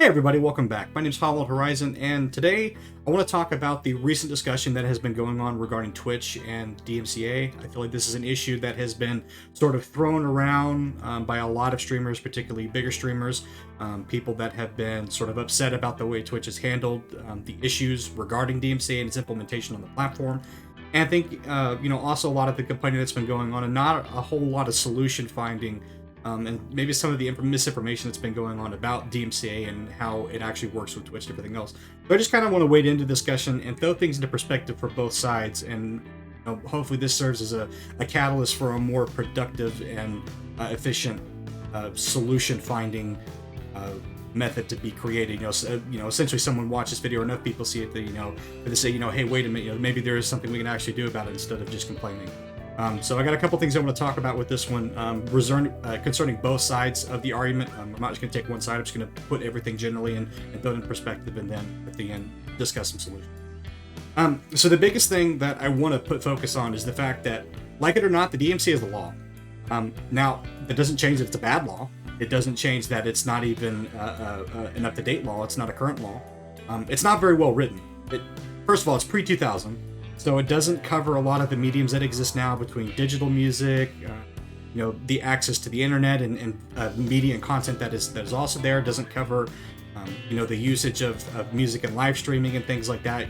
Hey everybody, welcome back. My name is Hollow Horizon, and today I want to talk about the recent discussion that has been going on regarding Twitch and DMCA. I feel like this is an issue that has been sort of thrown around by a lot of streamers, particularly bigger streamers, people that have been sort of upset about the way Twitch has handled the issues regarding DMCA and its implementation on the platform. And I think, also a lot of the complaining that's been going on and not a whole lot of solution finding and maybe some of the misinformation that's been going on about DMCA and how it actually works with Twitch and everything else. So I just kind of want to wade into discussion and throw things into perspective for both sides, and hopefully this serves as a catalyst for a more productive and efficient solution finding method to be created. Essentially someone watches this video or enough people see it that they say, hey, wait a minute, maybe there is something we can actually do about it instead of just complaining. So I got a couple things I want to talk about with this one concerning both sides of the argument. I'm not just going to take one side. I'm just going to put everything generally and throw it in perspective, and then at the end discuss some solutions. So the biggest thing that I want to put focus on is the fact that, like it or not, the DMCA is the law. Now, that doesn't change that it's a bad law. It doesn't change that it's not even an up-to-date law. It's not a current law. It's not very well written. First of all, it's pre-2000. So it doesn't cover a lot of the mediums that exist now between digital music, the access to the internet and media and content that is also there. It doesn't cover, the usage of music and live streaming and things like that.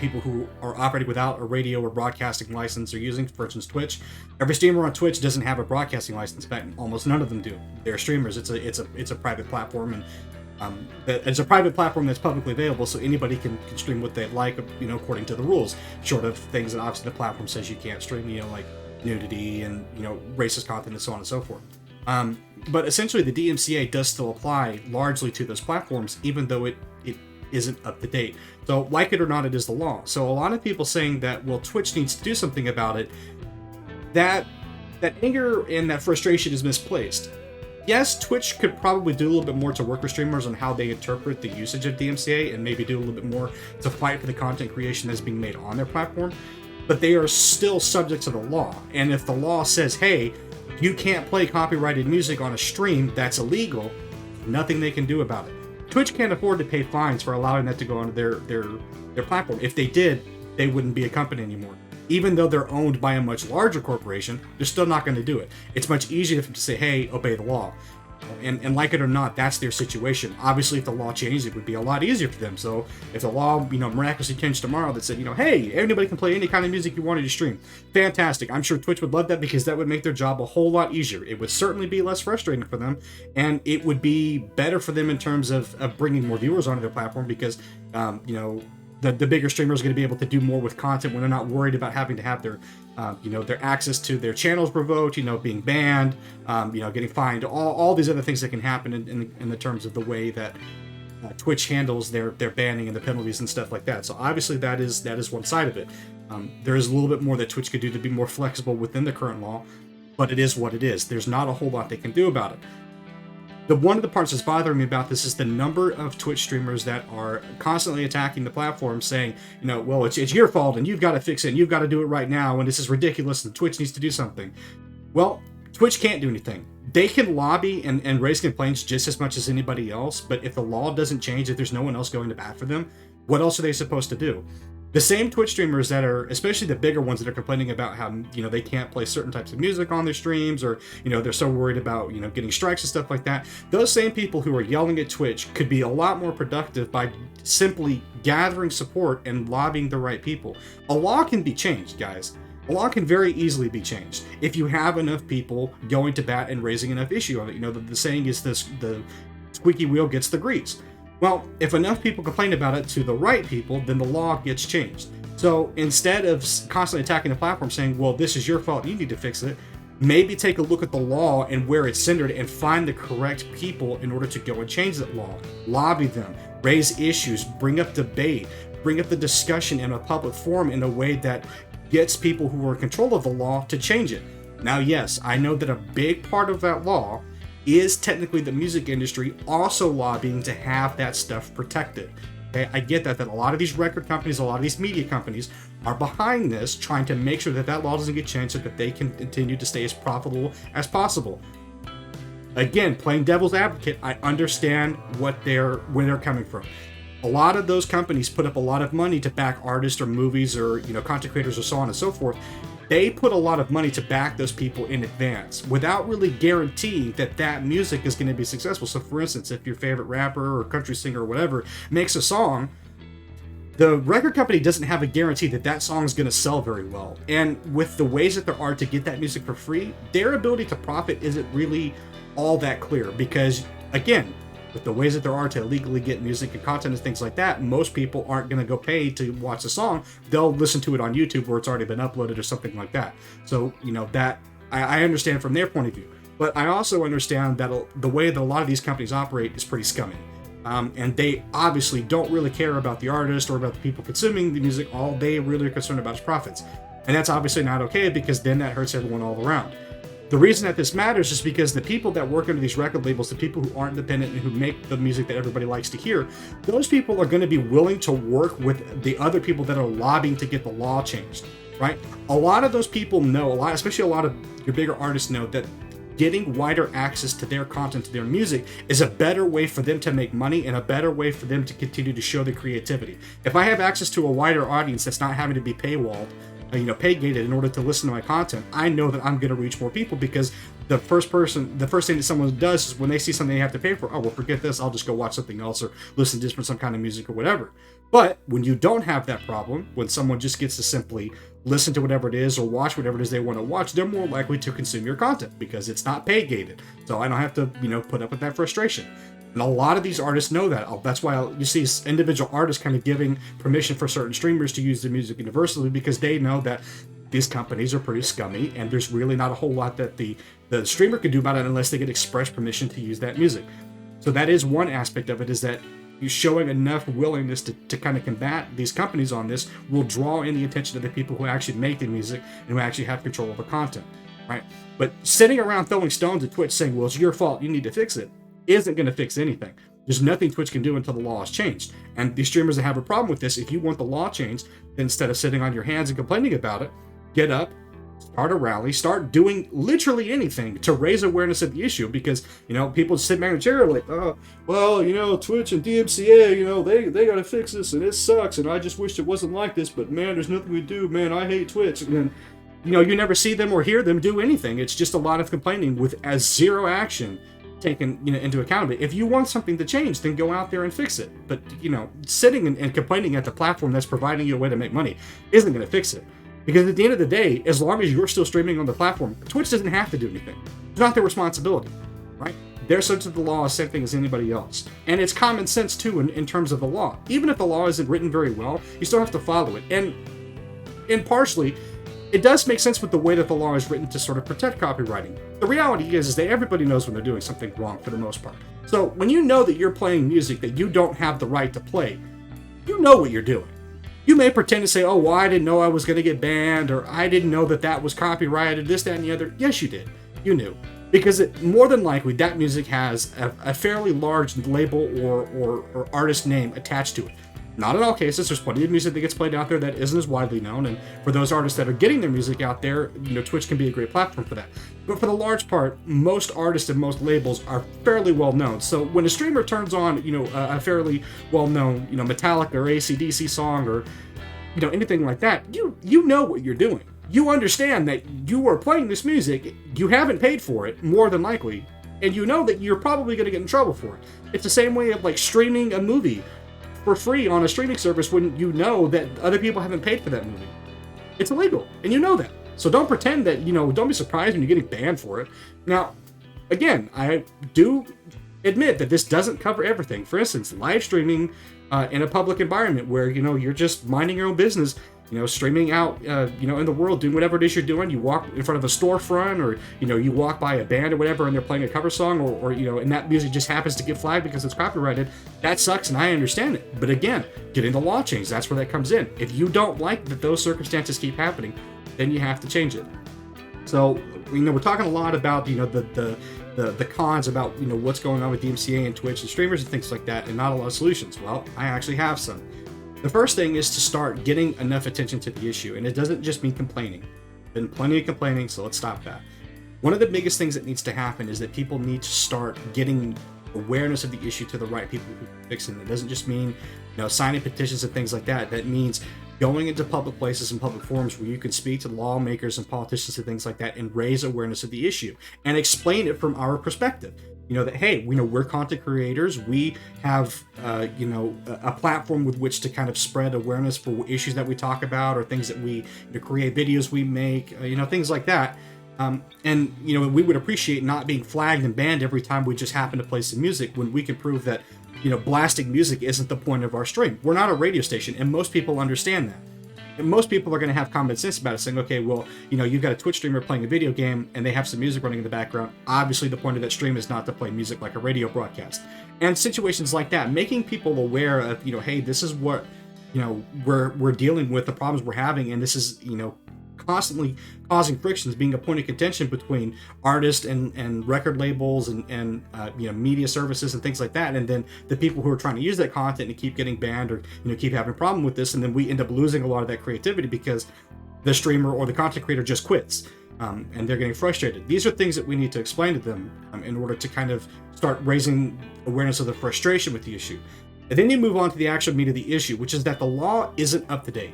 People who are operating without a radio or broadcasting license are using, for instance, Twitch. Every streamer on Twitch doesn't have a broadcasting license. In fact, almost none of them do. They're streamers. It's a private platform, and it's a private platform that's publicly available, so anybody can stream what they like, according to the rules, short of things that obviously the platform says you can't stream, like nudity and, racist content and so on and so forth. But essentially the DMCA does still apply largely to those platforms, even though it isn't up to date. So like it or not, it is the law. So a lot of people saying that, well, Twitch needs to do something about it, that anger and that frustration is misplaced. Yes, Twitch could probably do a little bit more to work with streamers on how they interpret the usage of DMCA and maybe do a little bit more to fight for the content creation that's being made on their platform, but they are still subject to the law. And if the law says, hey, you can't play copyrighted music on a stream, that's illegal, nothing they can do about it. Twitch can't afford to pay fines for allowing that to go onto their platform. If they did, they wouldn't be a company anymore. Even though they're owned by a much larger corporation, they're still not going to do it. It's much easier for them to say, hey, obey the law. And like it or not, that's their situation. Obviously, if the law changed, it would be a lot easier for them. So if the law, miraculously changed tomorrow that said, hey, anybody can play any kind of music you want to stream, fantastic. I'm sure Twitch would love that, because that would make their job a whole lot easier. It would certainly be less frustrating for them, and it would be better for them in terms of bringing more viewers onto their platform, because, the bigger streamers are going to be able to do more with content when they're not worried about having to have their, their access to their channels revoked, being banned, getting fined, all these other things that can happen in the terms of the way that Twitch handles their banning and the penalties and stuff like that. So obviously that is one side of it. There is a little bit more that Twitch could do to be more flexible within the current law, but it is what it is. There's not a whole lot they can do about it. One of the parts that's bothering me about this is the number of Twitch streamers that are constantly attacking the platform, saying, well, it's your fault and you've got to fix it and you've got to do it right now and this is ridiculous and Twitch needs to do something. Well, Twitch can't do anything. They can lobby and raise complaints just as much as anybody else, but if the law doesn't change, if there's no one else going to bat for them, what else are they supposed to do? The same Twitch streamers that are, especially the bigger ones that are complaining about how, they can't play certain types of music on their streams, or, they're so worried about, getting strikes and stuff like that. Those same people who are yelling at Twitch could be a lot more productive by simply gathering support and lobbying the right people. A law can be changed, guys. A law can very easily be changed if you have enough people going to bat and raising enough issue on it. The saying is this: the squeaky wheel gets the grease. Well, if enough people complain about it to the right people, then the law gets changed. So instead of constantly attacking the platform saying, well, this is your fault, you need to fix it, maybe take a look at the law and where it's centered and find the correct people in order to go and change that law. Lobby them, raise issues, bring up debate, bring up the discussion in a public forum in a way that gets people who are in control of the law to change it. Now, yes, I know that a big part of that law is technically the music industry also lobbying to have that stuff protected. Okay, I get that a lot of these record companies, a lot of these media companies are behind this, trying to make sure that law doesn't get changed so that they can continue to stay as profitable as possible. again, playing devil's advocate, I understand where they're coming from. A lot of those companies put up a lot of money to back artists or movies or, content creators or so on and so forth. They put a lot of money to back those people in advance without really guaranteeing that music is going to be successful. So for instance, if your favorite rapper or country singer or whatever makes a song, the record company doesn't have a guarantee that song is going to sell very well. And with the ways that there are to get that music for free, their ability to profit isn't really all that clear because, again, with the ways that there are to illegally get music and content and things like that, most people aren't going to go pay to watch the song. They'll listen to it on YouTube where it's already been uploaded or something like that. So, that I understand from their point of view. But I also understand that the way that a lot of these companies operate is pretty scummy. And they obviously don't really care about the artist or about the people consuming the music. All they really are concerned about is profits. And that's obviously not okay because then that hurts everyone all around. The reason that this matters is because the people that work under these record labels, the people who aren't independent and who make the music that everybody likes to hear, those people are going to be willing to work with the other people that are lobbying to get the law changed, right? A lot of those people know, especially a lot of your bigger artists know that getting wider access to their content, to their music, is a better way for them to make money and a better way for them to continue to show their creativity. If I have access to a wider audience that's not having to be paywalled, pay gated in order to listen to my content, I know that I'm going to reach more people because the first thing that someone does is when they see something they have to pay for, oh, well, forget this, I'll just go watch something else or listen to some kind of music or whatever. But when you don't have that problem, when someone just gets to simply listen to whatever it is or watch whatever it is they want to watch, they're more likely to consume your content because it's not pay gated. So I don't have to, put up with that frustration. And a lot of these artists know that. That's why you see individual artists kind of giving permission for certain streamers to use the music universally because they know that these companies are pretty scummy and there's really not a whole lot that the streamer can do about it unless they get express permission to use that music. So that is one aspect of it, is that you showing enough willingness to kind of combat these companies on this will draw in the attention of the people who actually make the music and who actually have control of the content, right? But sitting around throwing stones at Twitch saying, well, it's your fault, you need to fix it, isn't going to fix anything. There's nothing Twitch can do until the law is changed. And the streamers that have a problem with this, if you want the law changed, then instead of sitting on your hands and complaining about it, get up, start a rally, start doing literally anything to raise awareness of the issue. Because, people sit back in the chair like, oh, well, Twitch and DMCA, they got to fix this and it sucks. And I just wish it wasn't like this, but man, there's nothing we do, man, I hate Twitch. And then, you never see them or hear them do anything. It's just a lot of complaining with as zero action taken into account. If you want something to change, then go out there and fix it. But sitting and complaining at the platform that's providing you a way to make money isn't going to fix it, because at the end of the day, as long as you're still streaming on the platform, Twitch doesn't have to do anything. It's not their responsibility, right? They're subject to the law, same thing as anybody else. And it's common sense too in terms of the law. Even if the law isn't written very well, you still have to follow it. And partially, it does make sense with the way that the law is written to sort of protect copywriting. The reality is that everybody knows when they're doing something wrong for the most part. So when you know that you're playing music that you don't have the right to play, you know what you're doing. You may pretend to say, oh, well, I didn't know I was going to get banned, or I didn't know that was copyrighted, this, that, and the other. Yes, you did. You knew. Because more than likely, that music has a fairly large label or artist name attached to it. Not in all cases. There's plenty of music that gets played out there that isn't as widely known, and for those artists that are getting their music out there, Twitch can be a great platform for that. But for the large part, most artists and most labels are fairly well known. So when a streamer turns on, a fairly well known, Metallica or AC/DC song or, anything like that, you know what you're doing. You understand that you are playing this music, you haven't paid for it, more than likely, and you know that you're probably going to get in trouble for it. It's the same way of like streaming a movie for free on a streaming service when you know that other people haven't paid for that movie. It's illegal, and you know that. So don't pretend that, don't be surprised when you're getting banned for it. Now, again, I do admit that this doesn't cover everything. For instance, live streaming in a public environment where, you're just minding your own business, streaming out, in the world, doing whatever it is you're doing. You walk in front of a storefront, or, you walk by a band or whatever, and they're playing a cover song, or and that music just happens to get flagged because it's copyrighted. That sucks, and I understand it. But again, getting the law changed, that's where that comes in. If you don't like that those circumstances keep happening, then you have to change it. So, we're talking a lot about, the cons about, what's going on with DMCA and Twitch and streamers and things like that, and not a lot of solutions. Well, I actually have some. The first thing is to start getting enough attention to the issue, and it doesn't just mean complaining. Been plenty of complaining, so let's stop that. One of the biggest things that needs to happen is that people need to start getting awareness of the issue to the right people who are fixing it. It doesn't just mean, signing petitions and things like that. That means going into public places and public forums where you can speak to lawmakers and politicians and things like that and raise awareness of the issue and explain it from our perspective. That, hey, we're content creators. We have, a platform with which to kind of spread awareness for issues that we talk about or things that we create videos we make, things like that. And we would appreciate not being flagged and banned every time we just happen to play some music when we can prove that, blasting music isn't the point of our stream. We're not a radio station, and most people understand that. And most people are going to have common sense about it, saying, okay, well, you've got a Twitch streamer playing a video game and they have some music running in the background. Obviously, the point of that stream is not to play music like a radio broadcast. And situations like that, making people aware of, hey, this is what, we're dealing with, the problems we're having, and this is, constantly causing frictions, being a point of contention between artists and record labels and media services and things like that, and then the people who are trying to use that content and keep getting banned or keep having a problem with this, and then we end up losing a lot of that creativity because the streamer or the content creator just quits, and they're getting frustrated. These are things that we need to explain to them in order to kind of start raising awareness of the frustration with the issue. And then you move on to the actual meat of the issue, which is that the law isn't up to date.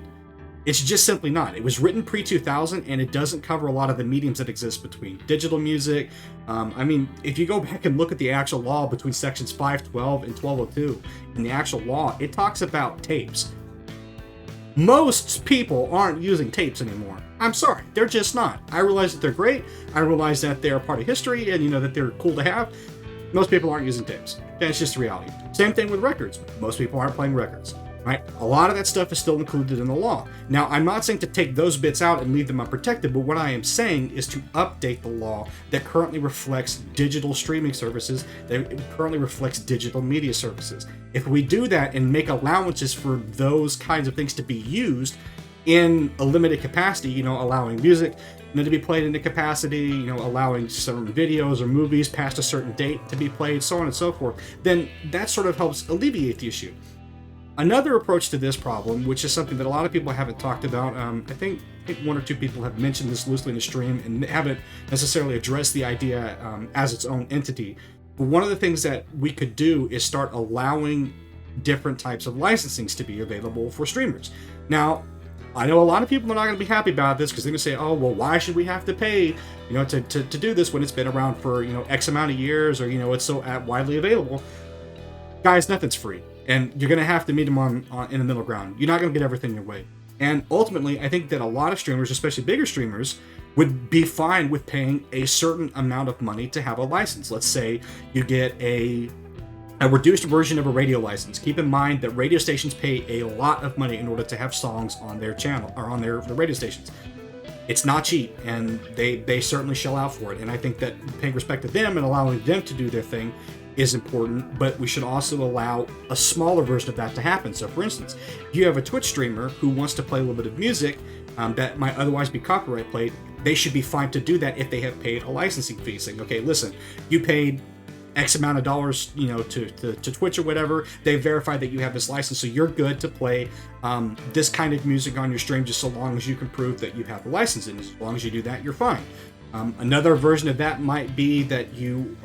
It's just simply not. It was written pre-2000, and it doesn't cover a lot of the mediums that exist between digital music. If you go back and look at the actual law between sections 512 and 1202, in the actual law, it talks about tapes. Most people aren't using tapes anymore. I'm sorry, they're just not. I realize that they're great. I realize that they're part of history, and that they're cool to have. Most people aren't using tapes. Okay, it's just the reality. Same thing with records. Most people aren't playing records. Right? A lot of that stuff is still included in the law. Now, I'm not saying to take those bits out and leave them unprotected, but what I am saying is to update the law that currently reflects digital streaming services, that currently reflects digital media services. If we do that and make allowances for those kinds of things to be used in a limited capacity, allowing music to be played in the capacity, allowing certain videos or movies past a certain date to be played, so on and so forth, then that sort of helps alleviate the issue. Another approach to this problem, which is something that a lot of people haven't talked about, I think one or two people have mentioned this loosely in the stream and haven't necessarily addressed the idea as its own entity. But one of the things that we could do is start allowing different types of licensings to be available for streamers. Now, I know a lot of people are not going to be happy about this because they're going to say, oh, well, why should we have to pay, to do this when it's been around for, X amount of years or, it's so widely available. Guys, nothing's free. And you're going to have to meet them on in the middle ground. You're not going to get everything your way. And ultimately, I think that a lot of streamers, especially bigger streamers, would be fine with paying a certain amount of money to have a license. Let's say you get a reduced version of a radio license. Keep in mind that radio stations pay a lot of money in order to have songs on their channel or on the radio stations. It's not cheap, and they certainly shell out for it. And I think that paying respect to them and allowing them to do their thing is important, but we should also allow a smaller version of that to happen. So for instance, if you have a Twitch streamer who wants to play a little bit of music that might otherwise be copyright played, they should be fine to do that if they have paid a licensing fee, saying, okay, listen, you paid X amount of dollars, to Twitch or whatever, they verified that you have this license, so you're good to play this kind of music on your stream just so long as you can prove that you have the license, and as long as you do that, you're fine. Another version of that might be that you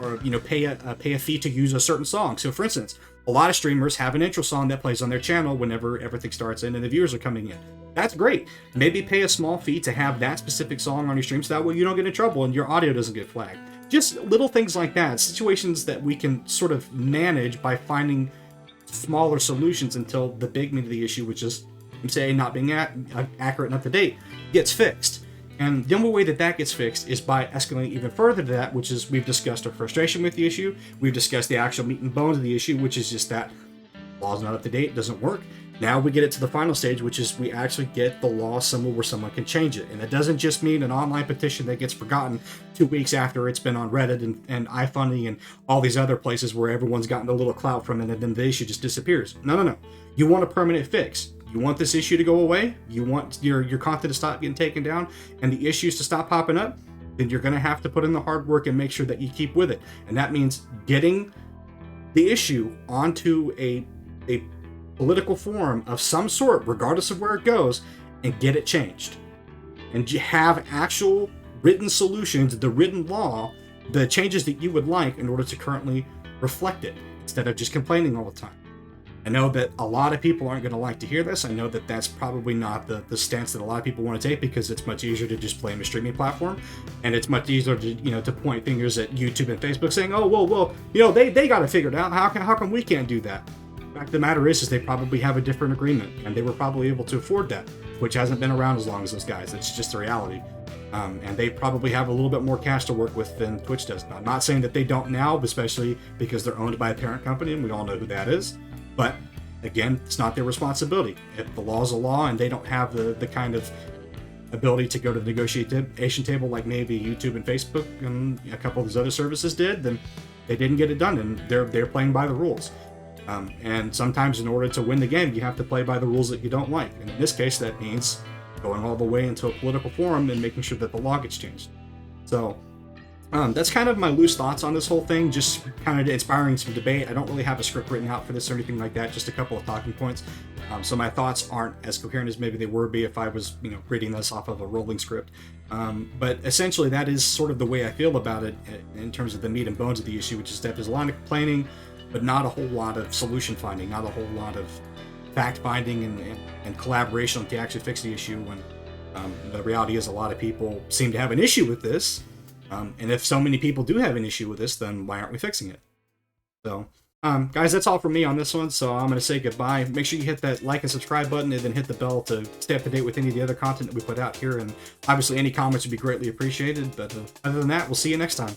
pay a fee to use a certain song. So for instance, a lot of streamers have an intro song that plays on their channel whenever everything starts in and the viewers are coming in. That's great. Maybe pay a small fee to have that specific song on your stream so that way you don't get in trouble and your audio doesn't get flagged. Just little things like that, situations that we can sort of manage by finding smaller solutions until the big meat of the issue, which is, say, not being accurate and up to date, gets fixed. And the only way that gets fixed is by escalating even further to that, which is we've discussed our frustration with the issue. We've discussed the actual meat and bones of the issue, which is just that law's not up to date, doesn't work. Now we get it to the final stage, which is we actually get the law somewhere where someone can change it. And that doesn't just mean an online petition that gets forgotten 2 weeks after it's been on Reddit and iFunding and all these other places where everyone's gotten a little clout from it and then the issue just disappears. No. You want a permanent fix. You want this issue to go away, you want your content to stop getting taken down, and the issues to stop popping up, then you're going to have to put in the hard work and make sure that you keep with it. And that means getting the issue onto a political forum of some sort, regardless of where it goes, and get it changed. And have actual written solutions, the written law, the changes that you would like in order to currently reflect it, instead of just complaining all the time. I know that a lot of people aren't going to like to hear this. I know that that's probably not the stance that a lot of people want to take, because it's much easier to just blame a streaming platform, and it's much easier to, to point fingers at YouTube and Facebook saying, oh, well, they got it figured out. How come we can't do that? The fact of the matter is they probably have a different agreement, and they were probably able to afford that, which hasn't been around as long as those guys. It's just the reality. And they probably have a little bit more cash to work with than Twitch does. I'm not saying that they don't now, especially because they're owned by a parent company, and we all know who that is. But again, it's not their responsibility. If the law is a law and they don't have the kind of ability to go to the negotiation table like maybe YouTube and Facebook and a couple of those other services did, then they didn't get it done, and they're playing by the rules. And sometimes in order to win the game, you have to play by the rules that you don't like. And in this case, that means going all the way into a political forum and making sure that the law gets changed. So that's kind of my loose thoughts on this whole thing, just kind of inspiring some debate. I don't really have a script written out for this or anything like that, just a couple of talking points. So my thoughts aren't as coherent as maybe they would be if I was, reading this off of a rolling script. But essentially that is sort of the way I feel about it in terms of the meat and bones of the issue, which is that there's a lot of complaining, but not a whole lot of solution finding, not a whole lot of fact finding and collaboration to actually fix the issue, when the reality is a lot of people seem to have an issue with this. And if so many people do have an issue with this, then why aren't we fixing it? So, guys, that's all from me on this one. So I'm going to say goodbye. Make sure you hit that like and subscribe button, and then hit the bell to stay up to date with any of the other content that we put out here. And obviously any comments would be greatly appreciated. But other than that, we'll see you next time.